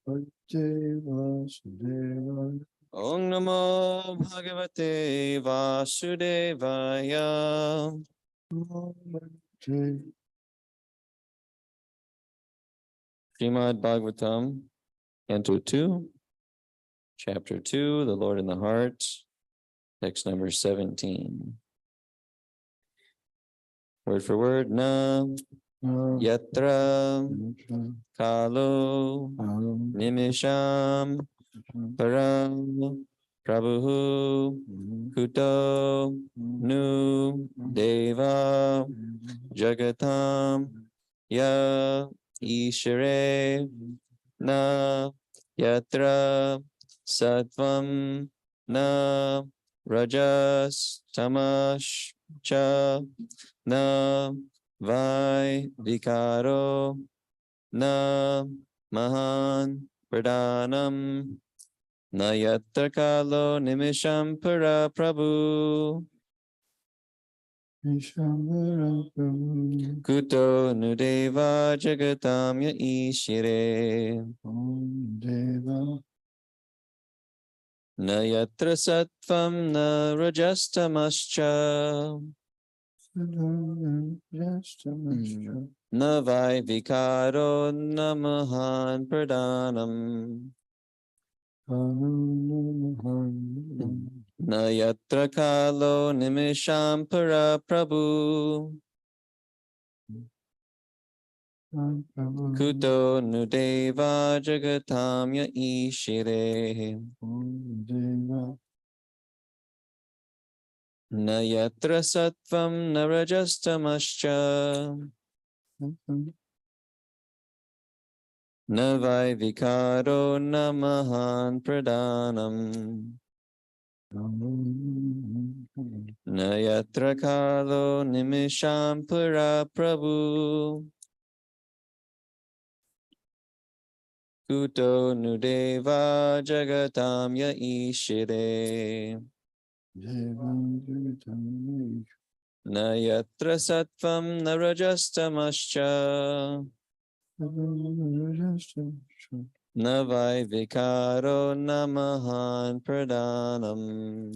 Om Namo Bhagavate Vasudevaya. Srimad Bhagavatam, Canto 2, Chapter 2, The Lord in the Heart, text number 17. Word for word, na yatra kalo nimisham param Prabhu kuto nu deva jagatam ya ishare na yatra sattvam na rajas tamash cha na vai vikaro na mahan pradhanam na yatra kalo nimisham para Prabhu kuto nudeva jagatam ya ishire na yatra sattvam na rajastamascha na vai vikaro na mahan pradhanam na yatra kalo nimisham para Prabhu kuto nudeva jagatam ya ishire na yatra sattvam na rajastamascha na vai vikaro na mahan pradhanam na yatra kalo nimisham para Prabhu kuto nudeva jagatam ya ishire na yatra sattvam na rajastamascha na vai vikaro na mahan pradhanam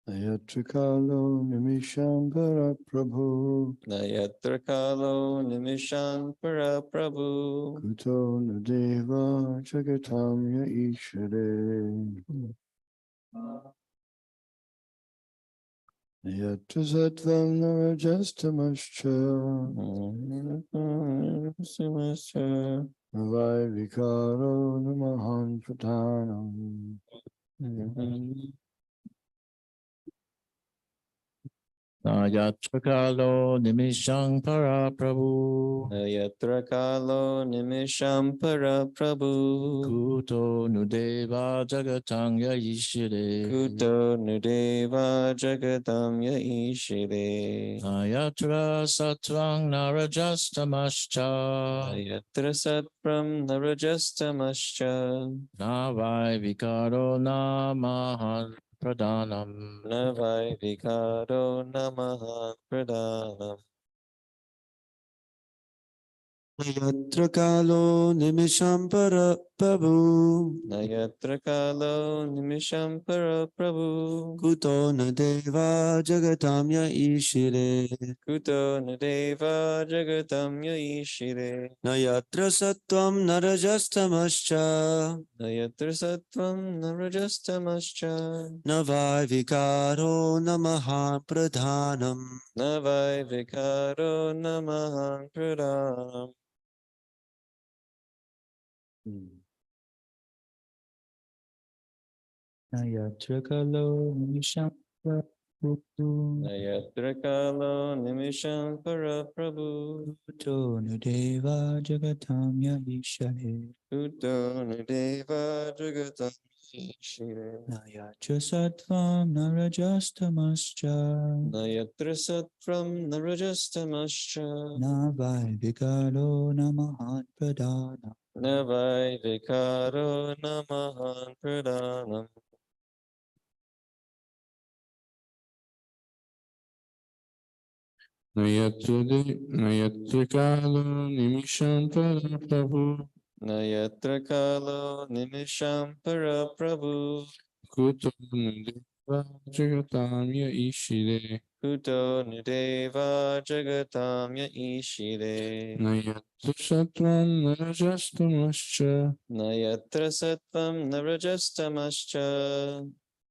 Yatra kalo nimisham para Prabhu na yatra kalo nimisham para Prabhu kuto nudeva jagatam ya ishare yatra sattvam narajastamascha vai vikaro namahan pradhanam na yatra kalo nimisham para Prabhu na yatra kalo nimisham para Prabhu kuto nudeva jagatang ya ishire kuto nudeva jagatam ya ishire na yatra sattvam narajastamascha na yatra sattvam na rajastamascha na vai vikaro namahan pradhanam na vai vikaro na mahan pradhanam yatra kalo nimisham para Prabhu na yatra kalo nimisham para Prabhu kuto nudeva jagatam ya ishire kuto nudeva jagatam ya ishire na yatra sattvam narajastamascha na yatra sattvam na rajastamascha na vai vikaro namaha pradhanam na vai vikaro na mahan pradhanam na yatra kalo nimisham para Prabhu na yatra kalo nimisham para Prabhu kuto nudeva jagatam ya ishare kuto nudeva jagatam ya ishire na yatra sattvam narajastamascha na yatra sattvam na rajastamascha na vai vikaro namahan pradhanam na vai vikaro na mahan pradhanam Nayatra kalo nimisham para Prabhu. Nayatra kalo nimisham para Prabhu. Kuto nudeva jagatamya ishire. Kuto nudeva jagatamya ishire. Nayatra satvam narajastamascha. Nayatra sattvam narajastamascha.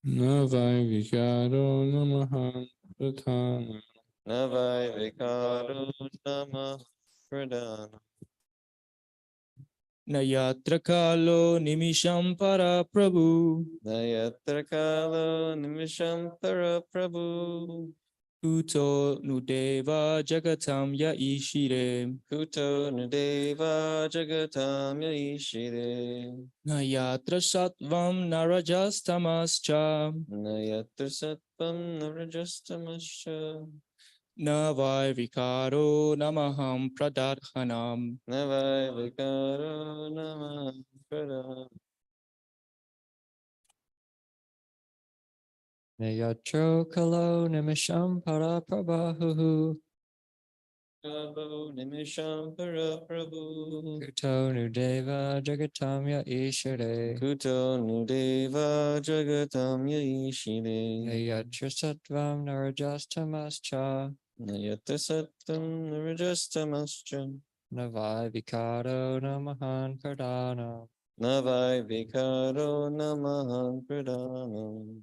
Navai vikaro namahan pradhana. Navai vikaro nama pradana. Nayatra kalo nimisham para Prabhu. Nayatra kalo nimisham para Prabhu. Kuto nudeva jagatam ya ishire. Kuto nudeva jagatamya ishire. Nayatra sattvam narajastamascha. Nayatra sattvam narajastamascha. Navai vikaro namaham pradadhanam. Navai vikaro nama pradana. Nayatro kalo nimisham para prabhu. Prabhu nimisham para Prabhu. Kuto nudeva jagatamya ishare. Kuto nudeva jagatamya ishire. Nayatra sattvam narajastamascha. Nayatra sattvam narajastamascha. Navai vikaro namahan pradana. Navai vikaro namahan pradana.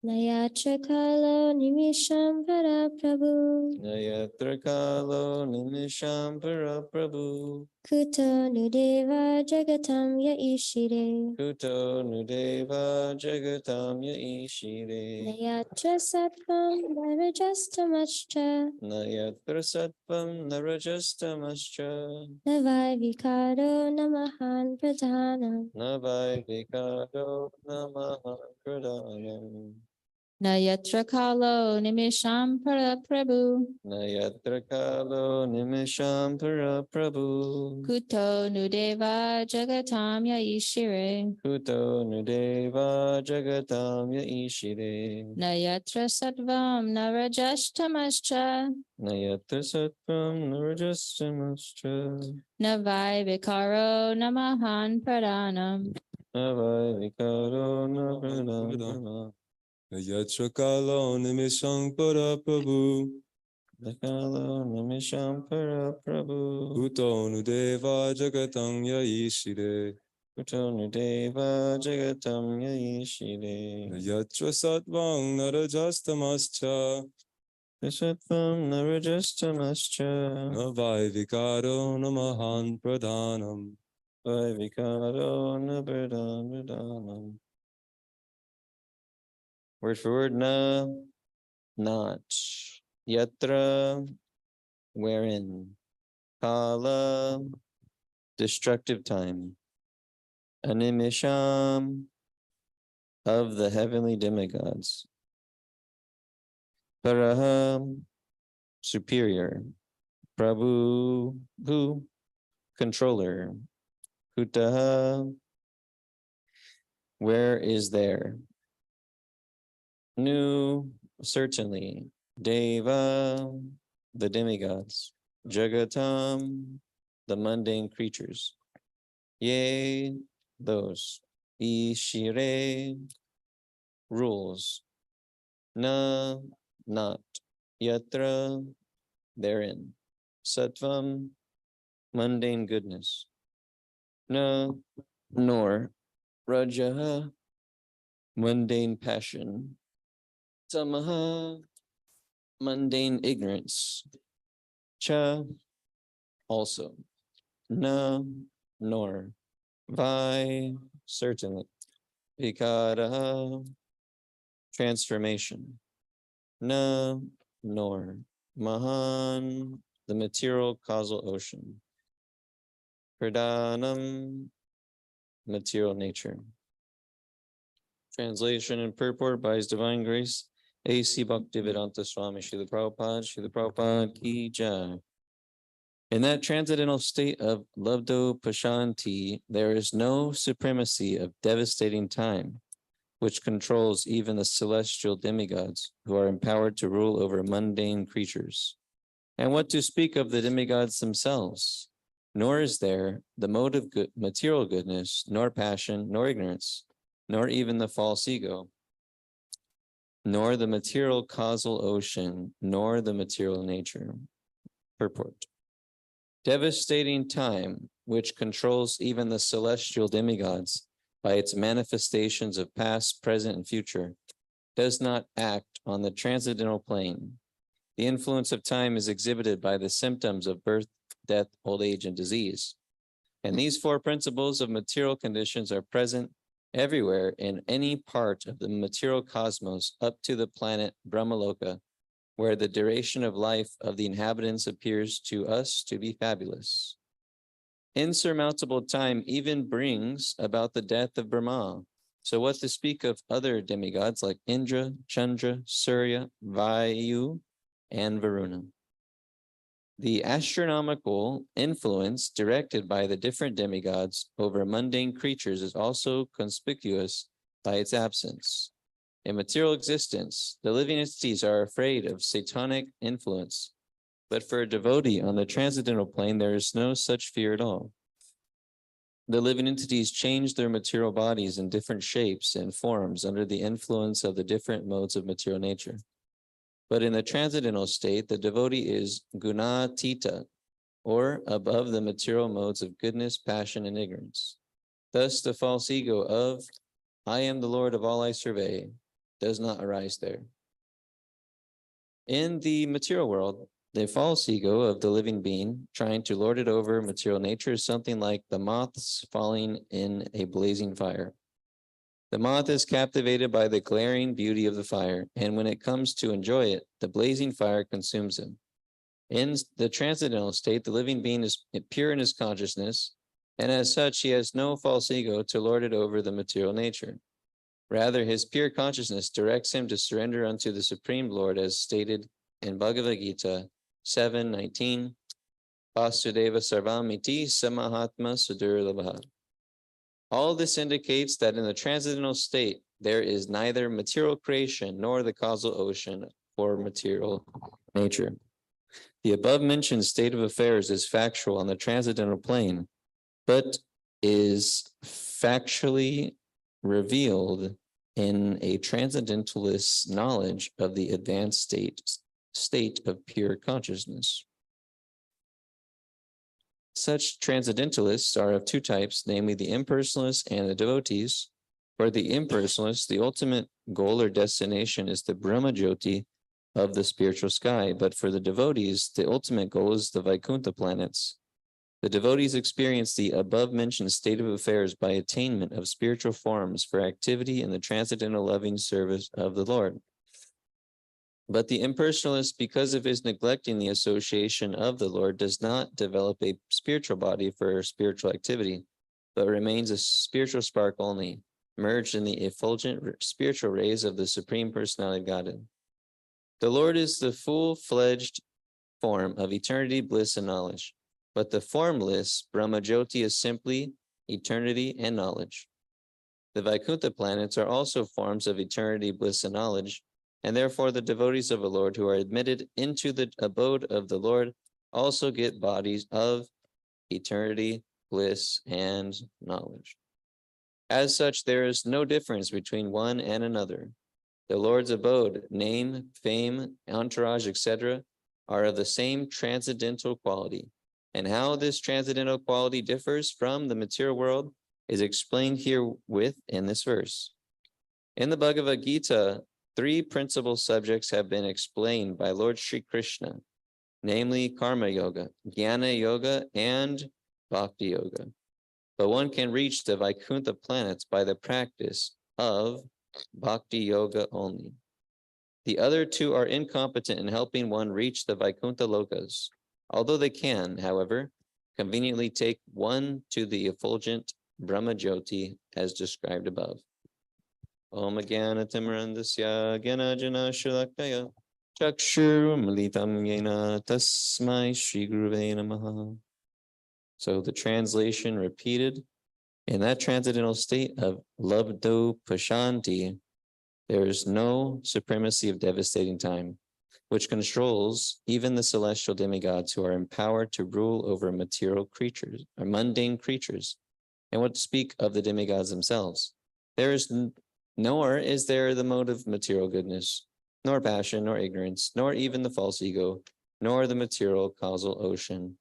Nayatra kalo nimisham para Prabhu. Nayatra kalo nimisham para Prabhu. Kuto nudeva jagatam ya ishire. Kuto nudeva jagatamya ishire. Nayatra sattvam narajastamascha. Nayatra sattvam narajastamascha. Navai vikaro namahan pradhanam. Navai vikaro namaha pradana. Nayatra kalo nimisham para Prabhu. Nayatra kalo nimisham para Prabhu. Kuto nudeva jagatamya ishire. Kuto nudeva jagatamya ishire. Nayatra sattvam narajashtamascha. Nayatra sattvam narajastamascha. Navai vikaro namahan pradhanam. Navai vikaro namaha. Nayatra kalo nimisham para Prabhu. Kalo nimisham para Prabhu. Kuto nudeva jagatam ya ishire. Kuto nudeva jagatamya ishire. Nayatra sattvam narajastamascha. Sattvam narajastamascha. Navai vikaro namahan pradhanam. Vai vikaro nabradhanam. Word for word, na, not. Yatra, wherein. Kala, destructive time. Animisham, of the heavenly demigods. Paraha, superior. Prabhu, who? Controller. Kutaha, where is there? Nu, certainly. Deva, the demigods. Jagatam, the mundane creatures. Yea, those. Ishire, rules. Na, not. Yatra, therein. Sattvam, mundane goodness. Na, nor. Rajaha, mundane passion. Tamaha, mundane ignorance. Cha, also. Na, nor. Vai, certainly. Vikara, transformation. Na, nor. Mahan, the material causal ocean. Pradhanam, material nature. Translation and purport by His Divine Grace, A.C. Bhaktivedanta Swami Srila Prabhupada ki jai. In that transcendental state of Labdo Pashanti, there is no supremacy of devastating time. which controls even the celestial demigods, who are empowered to rule over mundane creatures. And what to speak of the demigods themselves? Nor is there the mode of good, material goodness, nor passion, nor ignorance, nor even the false ego, nor the material causal ocean, nor the material nature. Purport. Devastating time, which controls even the celestial demigods by its manifestations of past, present, and future, does not act on the transcendental plane. The influence of time is exhibited by the symptoms of birth, death, old age, and disease. And these four principles of material conditions are present everywhere in any part of the material cosmos up to the planet Brahmaloka, where the duration of life of the inhabitants appears to us to be fabulous. Insurmountable time even brings about the death of Brahma. So what to speak of other demigods like Indra, Chandra, Surya, Vayu, and Varuna? The astronomical influence directed by the different demigods over mundane creatures is also conspicuous by its absence. In material existence, the living entities are afraid of satanic influence, but for a devotee on the transcendental plane, there is no such fear at all. The living entities change their material bodies in different shapes and forms under the influence of the different modes of material nature. But in the transcendental state, the devotee is gunatita, or above the material modes of goodness, passion, and ignorance. Thus, the false ego of I am the Lord of all I survey does not arise there. In the material world, the false ego of the living being trying to lord it over material nature is something like the moths falling in a blazing fire. The moth is captivated by the glaring beauty of the fire, and when it comes to enjoy it, the blazing fire consumes him. In the transcendental state, the living being is pure in his consciousness, and as such, he has no false ego to lord it over the material nature. Rather, his pure consciousness directs him to surrender unto the Supreme Lord, as stated in Bhagavad Gita 7:19, Vasudeva Sarvamiti Samahatma Sudurlabha. All this indicates that in the transcendental state, there is neither material creation nor the causal ocean for material nature. The above-mentioned state of affairs is factual on the transcendental plane, but is factually revealed in a transcendentalist's knowledge of the advanced state of pure consciousness. Such transcendentalists are of two types, namely the impersonalists and the devotees. For the impersonalists, the ultimate goal or destination is the Brahma Jyoti of the spiritual sky, but for the devotees, the ultimate goal is the Vaikuntha planets. The devotees experience the above-mentioned state of affairs by attainment of spiritual forms for activity in the transcendental loving service of the Lord. But the impersonalist, because of his neglecting the association of the Lord, does not develop a spiritual body for spiritual activity, but remains a spiritual spark only, merged in the effulgent spiritual rays of the Supreme Personality of Godhead. The Lord is the full-fledged form of eternity, bliss, and knowledge, but the formless Brahma Jyoti is simply eternity and knowledge. The Vaikuntha planets are also forms of eternity, bliss, and knowledge, and therefore the devotees of the Lord who are admitted into the abode of the Lord also get bodies of eternity, bliss, and knowledge. As such, there is no difference between one and another. The Lord's abode, name, fame, entourage, etc., are of the same transcendental quality. And how this transcendental quality differs from the material world is explained herewith in this verse. In the Bhagavad Gita, 3 principal subjects have been explained by Lord Sri Krishna, namely Karma Yoga, Jnana Yoga, and Bhakti Yoga. But one can reach the Vaikuntha planets by the practice of Bhakti Yoga only. The other 2 are incompetent in helping one reach the Vaikuntha Lokas, although they can, however, conveniently take one to the effulgent Brahma Jyoti as described above. Om Jnana Timirandasya Jnana Jana Shalakaya Chakshur Malitam Yena Tasmai Shri Guruve Namaha. So the translation repeated. In that transcendental state of labdo pashanti, there is no supremacy of devastating time, which controls even the celestial demigods who are empowered to rule over material creatures or mundane creatures. And what to speak of the demigods themselves? Nor is there the mode of material goodness, nor passion, nor ignorance, nor even the false ego, nor the material causal ocean,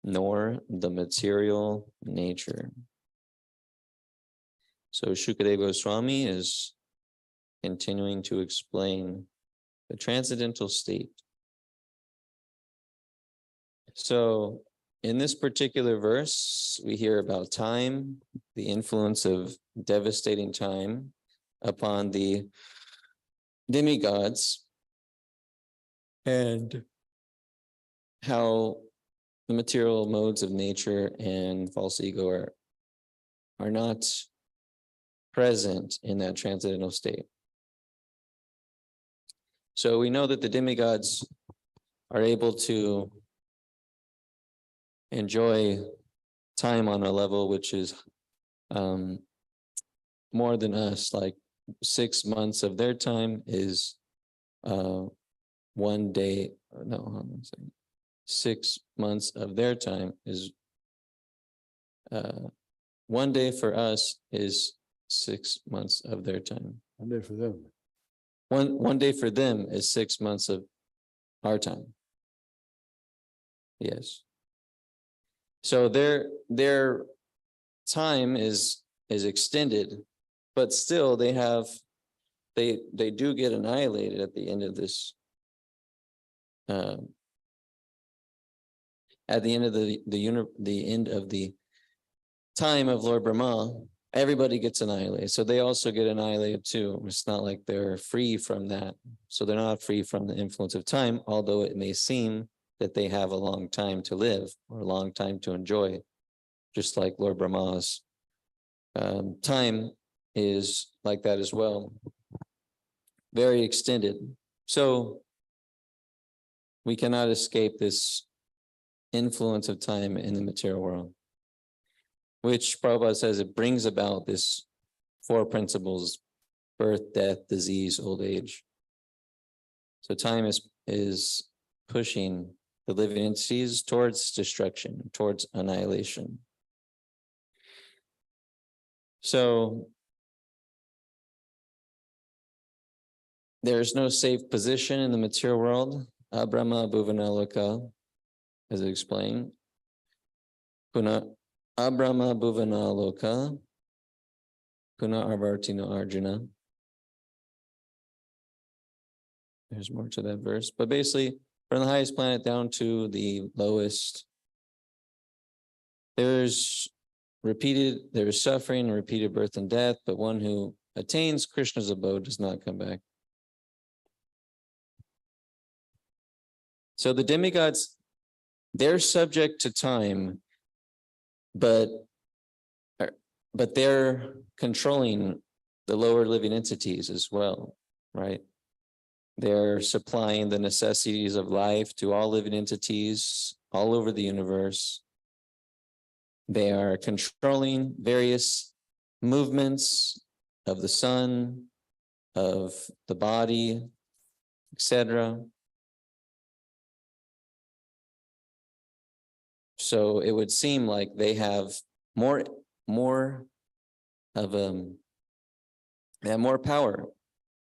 nor the material nature. So Shukadeva Goswami is continuing to explain the transcendental state. So in this particular verse, we hear about time, the influence of devastating time upon the demigods, and how the material modes of nature and false ego are not present in that transcendental state. So we know that the demigods are able to enjoy time on a level which is more than us. Like 6 months of their time is 1 day. No, hold on a second. 6 months of their time is 1 day for us is 6 months of their time. 1 day for them. One day for them is 6 months of our time. Yes. So their time is extended, but still they do get annihilated at the end of this. At the end of the end of the time of Lord Brahma, everybody gets annihilated. So they also get annihilated too. It's not like they're free from that. So they're not free from the influence of time, although it may seem that they have a long time to live or a long time to enjoy, just like Lord Brahma's time is like that as well, very extended. So we cannot escape this influence of time in the material world, which Prabhupada says it brings about this 4 principles: birth, death, disease, old age. So time is pushing the living entities towards destruction, towards annihilation. So there's no safe position in the material world. Abrahma Bhuvanaloka, as I explained. Puna Abrahma Bhuvanaloka, Puna Arvartino Arjuna. There's more to that verse. But basically, from the highest planet down to the lowest, there's suffering and repeated birth and death, but one who attains Krishna's abode does not come back. So the demigods, they're subject to time, but they're controlling the lower living entities as well, right? They're supplying the necessities of life to all living entities all over the universe. They are controlling various movements of the sun, of the body, etc. So it would seem like they have more power.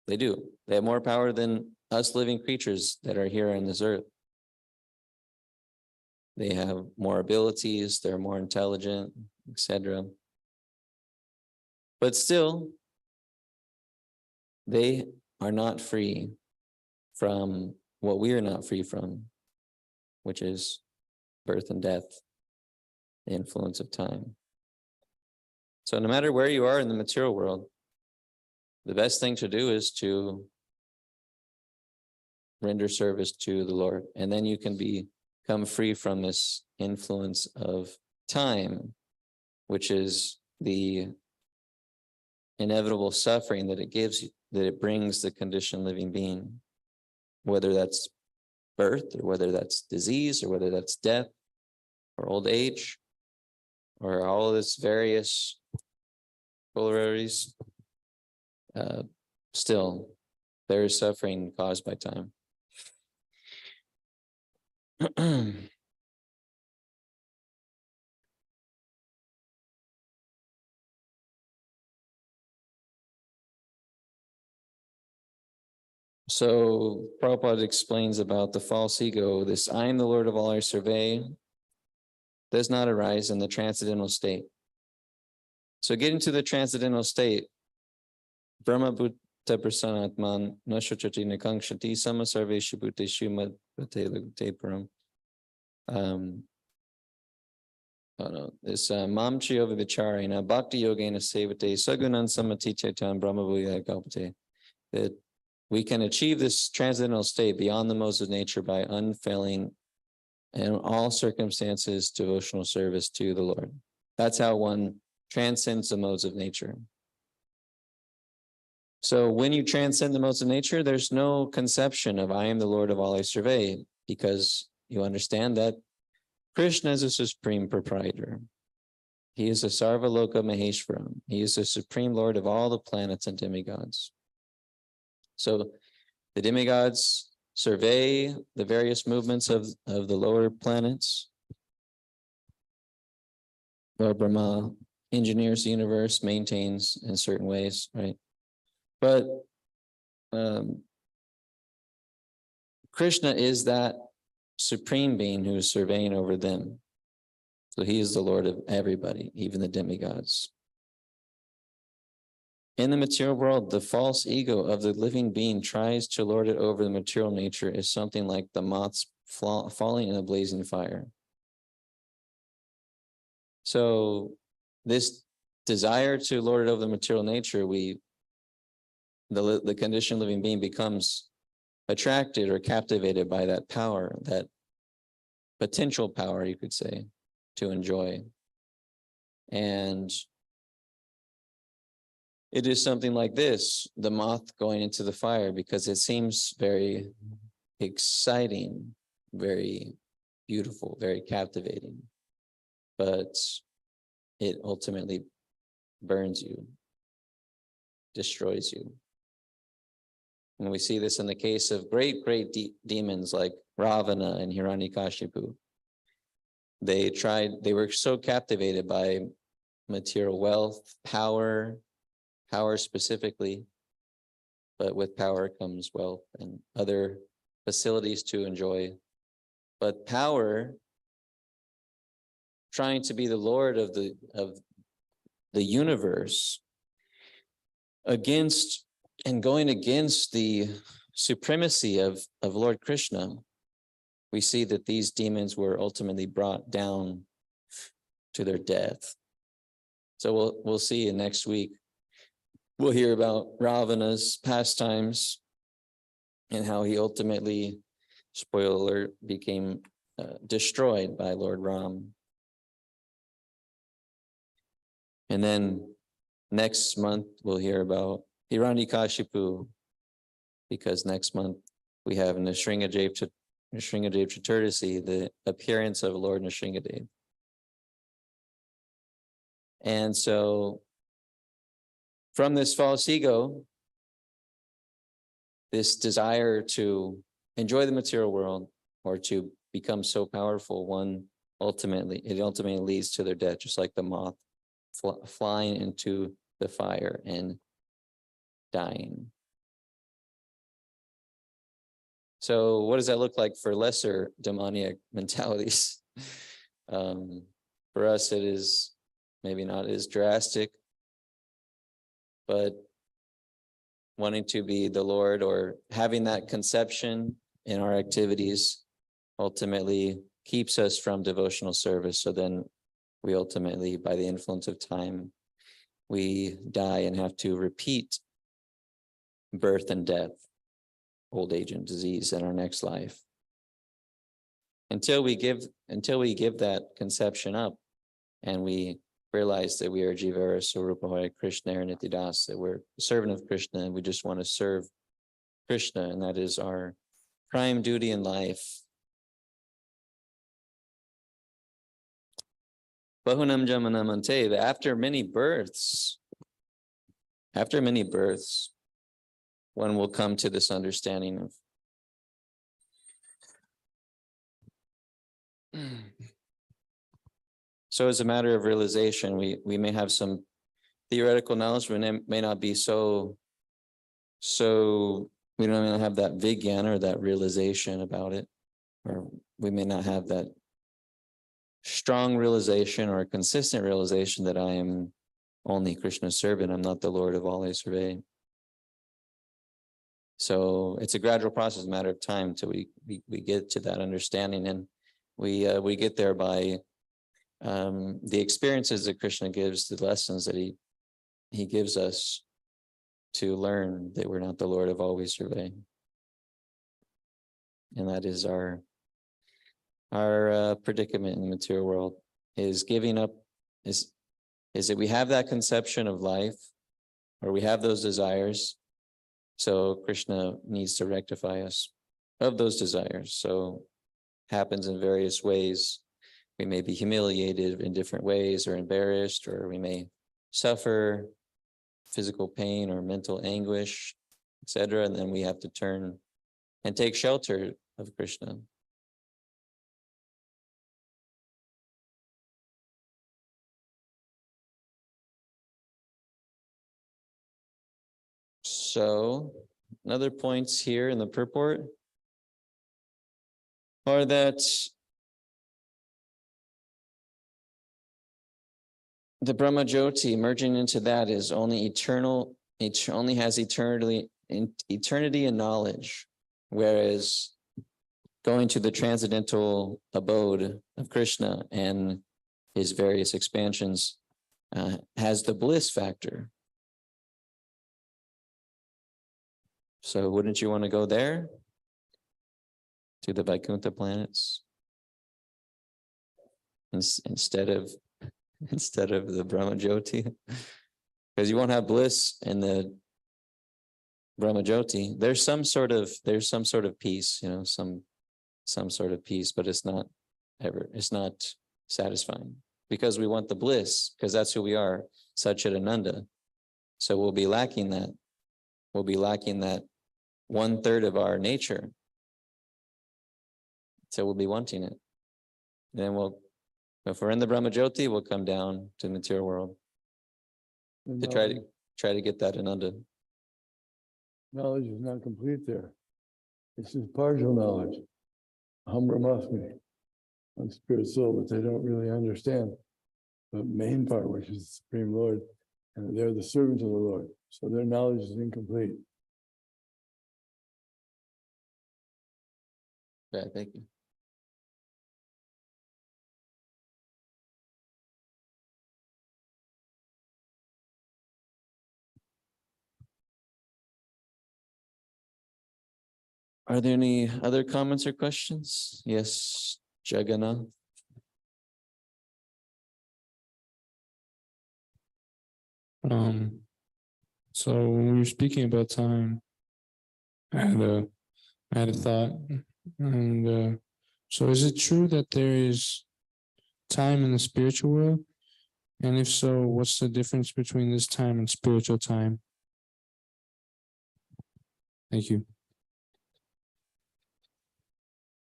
They do. They have more power than us living creatures that are here on this earth. They have more abilities, they're more intelligent, etc. But still, they are not free from what we are not free from, which is birth and death, the influence of time. So no matter where you are in the material world, the best thing to do is to render service to the Lord, and then you can become free from this influence of time, which is the inevitable suffering that it gives you, that it brings the conditioned living being, whether that's birth or whether that's disease or whether that's death or old age or all its various polarities, still there is suffering caused by time. So Prabhupada explains about the false ego. This I am the Lord of all I survey does not arise in the transcendental state. So getting to the transcendental state, Brahma Bhuta Prasanatman Nashachati Nikankshati Sama Sarveshu Bhuteshu Madhvate Lagute Param. This Mamchi over the Charina Bhakti Yogena Sevate Sagunan Samati Chaitan Brahma Bhuya Kalpate. That we can achieve this transcendental state beyond the modes of nature by unfailing in all circumstances devotional service to the Lord. That's how one transcends the modes of nature. So when you transcend the modes of nature, there's no conception of I am the Lord of all I survey, because you understand that Krishna is a supreme proprietor. He is a Sarvaloka Maheshwaram. He is the supreme Lord of all the planets and demigods. So the demigods survey the various movements of the lower planets. Lord Brahma engineers the universe, maintains in certain ways, right? But Krishna is that supreme being who is surveying over them. So he is the Lord of everybody, even the demigods. In the material world, the false ego of the living being tries to lord it over the material nature is something like the moths falling in a blazing fire. So this desire to lord it over the material nature, the conditioned living being becomes attracted or captivated by that power, that potential power, you could say, to enjoy. And it is something like this, the moth going into the fire, because it seems very exciting, very beautiful, very captivating, but it ultimately burns you, destroys you. And we see this in the case of great demons like Ravana and Hiranyakashipu. They were so captivated by material wealth, power specifically, but with power comes wealth and other facilities to enjoy. But power, trying to be the Lord of the universe, against and going against the supremacy of Lord Krishna, we see that these demons were ultimately brought down to their death. So we'll see in next week. We'll hear about Ravana's pastimes and how he ultimately, spoiler alert, became destroyed by Lord Ram. And then next month, we'll hear about Hiranyakashipu, because next month we have Nrsingadev Chaturdashi, the appearance of Lord Nrsingadev. And so from this false ego, this desire to enjoy the material world or to become so powerful, it ultimately leads to their death, just like the moth flying into the fire and dying. So what does that look like for lesser demoniac mentalities? For us, it is maybe not as drastic, but wanting to be the Lord or having that conception in our activities ultimately keeps us from devotional service. So then we ultimately, by the influence of time, we die and have to repeat birth and death, old age and disease in our next life. Until we give that conception up and we realize that we are Jivara Swarupa Krishna and Nityadas, that we're a servant of Krishna and we just want to serve Krishna, and that is our prime duty in life. Bahunam Jamanamante, after many births, one will come to this understanding of so as a matter of realization, we may have some theoretical knowledge, but it may not be so we don't even have that vigyan or that realization about it, or we may not have that strong realization or consistent realization that I am only Krishna's servant. I'm not the Lord of all I survey. So it's a gradual process, a matter of time till we get to that understanding, and we get there by the experiences that Krishna gives, the lessons that he gives us to learn that we're not the Lord of all we survey. And that is our predicament in the material world, is giving up, is that we have that conception of life, or we have those desires. So Krishna needs to rectify us of those desires. So happens in various ways. We may be humiliated in different ways, or embarrassed, or we may suffer physical pain or mental anguish, etc. And then we have to turn and take shelter of Krishna. So another points here in the purport are that the Brahma Jyoti, merging into that, is only eternal. It only has eternity and knowledge, whereas going to the transcendental abode of Krishna and his various expansions has the bliss factor. So wouldn't you want to go there, to the Vaikuntha planets, instead of the Brahma Jyoti? Because you won't have bliss in the Brahma Jyoti. There's some sort of peace, some sort of peace, but it's not satisfying, because we want the bliss, because that's who we are, Satchidananda. So we'll be lacking that. We'll be lacking that 1/3 of our nature. So we'll be wanting it. Then if we're in the Brahma Jyoti, we'll come down to the material world to try to get that ananda. Knowledge is not complete there. This is partial knowledge. Aham Brahmasmi, on spirit soul, but they don't really understand the main part, which is the Supreme Lord, and they're the servants of the Lord. So their knowledge is incomplete. Yeah, thank you. Are there any other comments or questions? Yes, Jagannath. So when we were speaking about time, I had a thought, and so is it true that there is time in the spiritual world? And if so, what's the difference between this time and spiritual time? Thank you.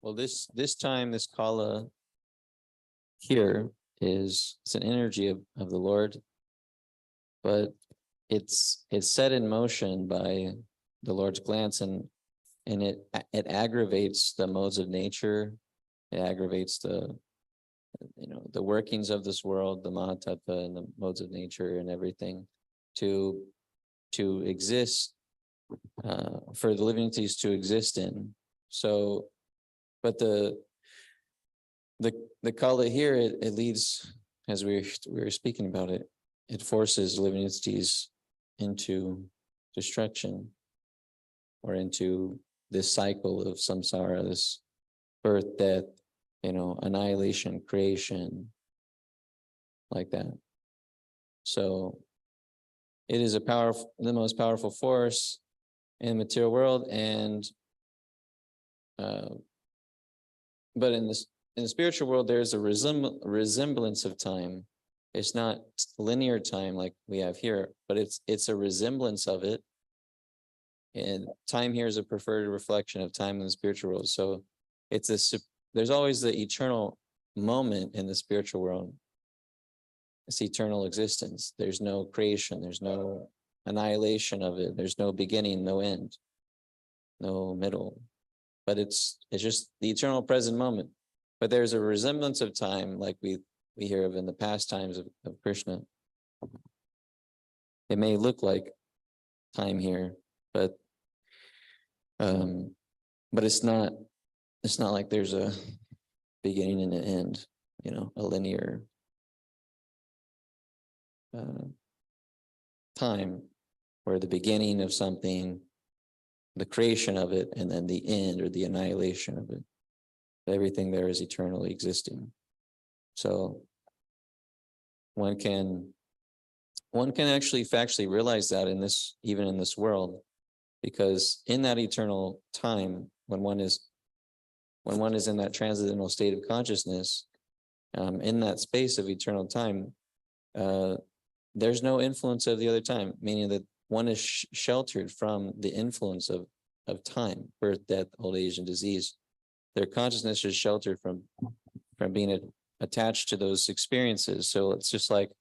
Well, this time, this kala here it's an energy of the Lord, but it's set in motion by the Lord's glance, and it aggravates the modes of nature. It aggravates the workings of this world, the Mahatattva and the modes of nature and everything to exist, for the living entities to exist in. So, but the kala here, it leads, as we were speaking about it, it forces living entities into destruction, or into this cycle of samsara, this birth, death, annihilation, creation, like that. So it is the most powerful force in the material world, and but in the spiritual world, there's a resemblance of time. It's not linear time like we have here, but it's a resemblance of it. And time here is a preferred reflection of time in the spiritual world. So there's always the eternal moment in the spiritual world. It's eternal existence. There's no creation. There's no annihilation of it. There's no beginning, no end, no middle. But it's just the eternal present moment. But there's a resemblance of time like we hear of in the pastimes of Krishna. It may look like time here, but it's not like there's a beginning and an end, a linear time where the beginning of something, the creation of it, and then the end or the annihilation of it. Everything there is eternally existing. So one can actually factually realize that even in this world, because in that eternal time, when one is in that transcendental state of consciousness, in that space of eternal time, there's no influence of the other time, meaning that one is sheltered from the influence of time, birth, death, old age, and disease. Their consciousness is sheltered from being attached to those experiences. So it's just like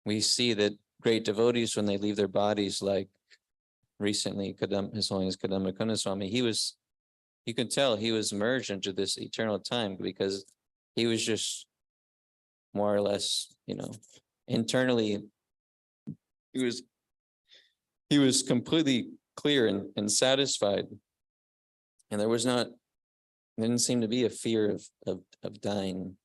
we see that great devotees, when they leave their bodies, like recently, His Holiness Kadamba Kundaswami, you can tell he was merged into this eternal time because he was just more or less, internally, he was completely clear and satisfied. And there didn't seem to be a fear of dying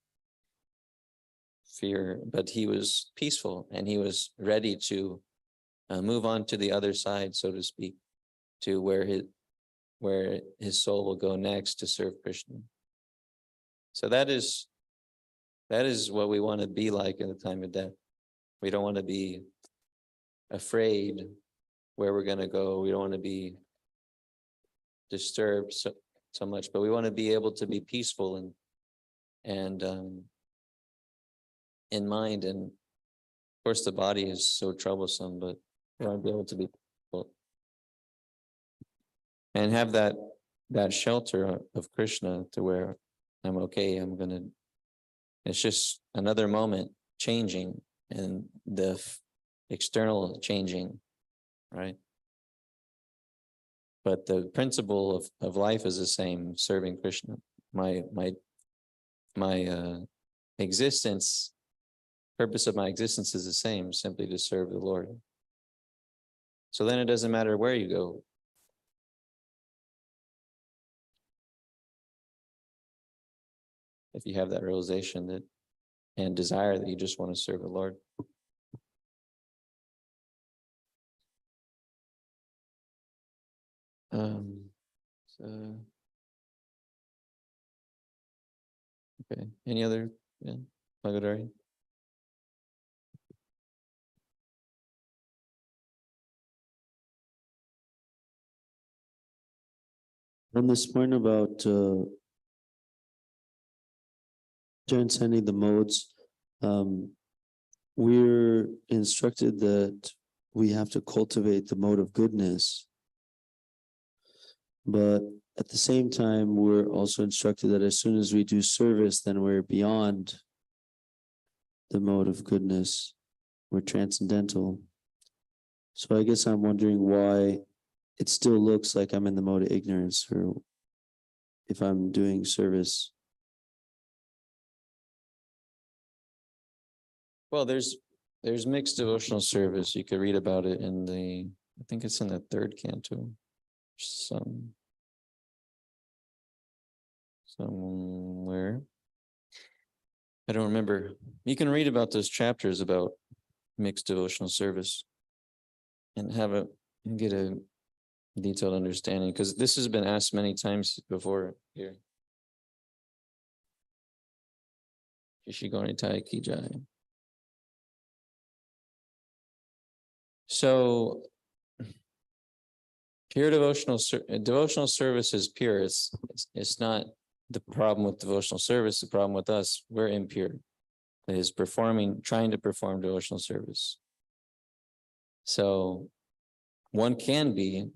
fear, but he was peaceful and he was ready to move on to the other side, so to speak, to where his soul will go next to serve Krishna. So that is what we want to be like in the time of death. We don't want to be afraid where we're going to go. We don't want to be disturbed so much, but we want to be able to be peaceful and in mind. And of course, the body is so troublesome, but we want to be able to be peaceful and have that shelter of Krishna to where I'm okay. It's just another moment changing and the external changing, right? But the principle of life is the same, serving Krishna. My purpose of my existence is the same, simply to serve the Lord. So then it doesn't matter where you go. If you have that realization and desire that you just want to serve the Lord. Okay. Any other? Yeah. Bhagavatam? On this point about transcending the modes, we're instructed that we have to cultivate the mode of goodness. But at the same time, we're also instructed that as soon as we do service, then we're beyond the mode of goodness. We're transcendental. So I guess I'm wondering why it still looks like I'm in the mode of ignorance, or if I'm doing service. Well, there's mixed devotional service. You could read about it I think it's in the 3rd canto. Somewhere. I don't remember. You can read about those chapters about mixed devotional service and get a detailed understanding, because this has been asked many times before here. Shishigonitai ki jai. So pure devotional service is pure. It's not the problem with devotional service. The problem with us, we're impure. is trying to perform devotional service. So one can be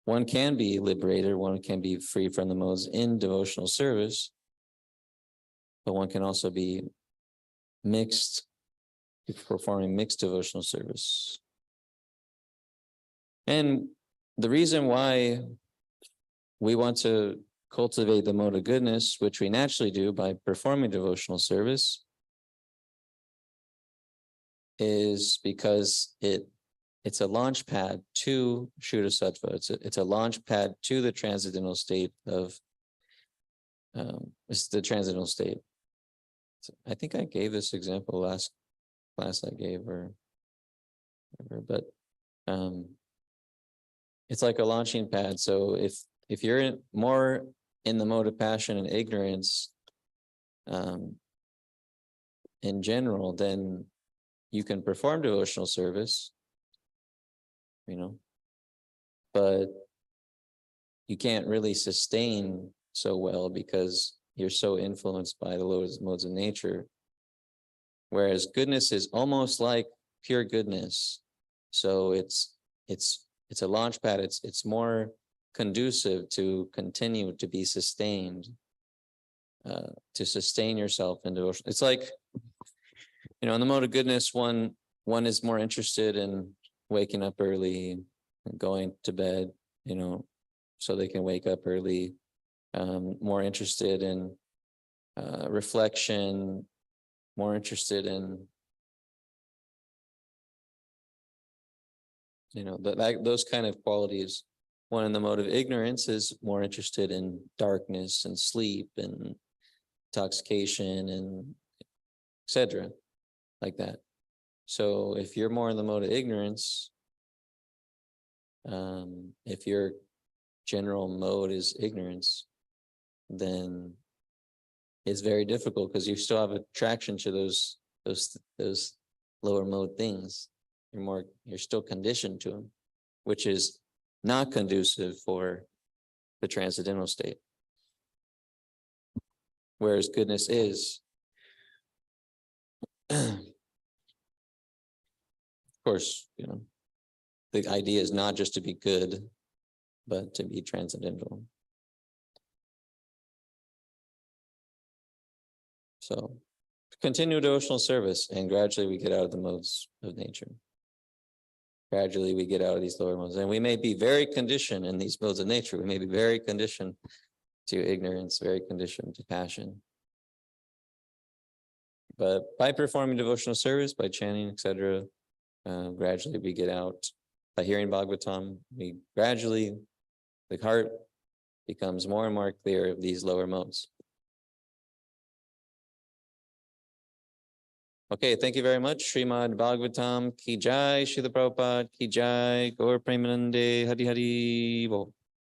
liberated, one can be free from the modes in devotional service, but one can also be performing mixed devotional service. And the reason why we want to cultivate the mode of goodness, which we naturally do by performing devotional service, is because it's a launch pad to Shuddha Sattva. It's a launch pad to the transcendental state of it's the transcendental state. So I think I gave this example last class I gave or whatever, but it's like a launching pad. So if you're more in the mode of passion and ignorance in general, then you can perform devotional service, but you can't really sustain so well because you're so influenced by the lowest modes of nature. Whereas goodness is almost like pure goodness. So it's a launch pad. It's more conducive to continue to be sustained, to sustain yourself in devotion. It's like, in the mode of goodness, one is more interested in waking up early and going to bed, so they can wake up early, more interested in reflection, more interested in those kind of qualities. One in the mode of ignorance is more interested in darkness and sleep and intoxication and etc. like that. So if you're more in the mode of ignorance, if your general mode is ignorance, then it's very difficult because you still have attraction to those lower mode things. You're still conditioned to them, which is not conducive for the transcendental state. Whereas goodness is, of course, the idea is not just to be good, but to be transcendental. So continue devotional service, and gradually we get out of the modes of nature. Gradually we get out of these lower modes, and we may be very conditioned in these modes of nature. We may be very conditioned to ignorance, very conditioned to passion. But by performing devotional service, by chanting, etc., gradually we get out. By hearing Bhagavatam, the heart becomes more and more clear of these lower modes. Okay, thank you very much. Srimad Bhagavatam ki jai, Srila Prabhupada ki jai, Gaur Premanande, Hari Hari Bol.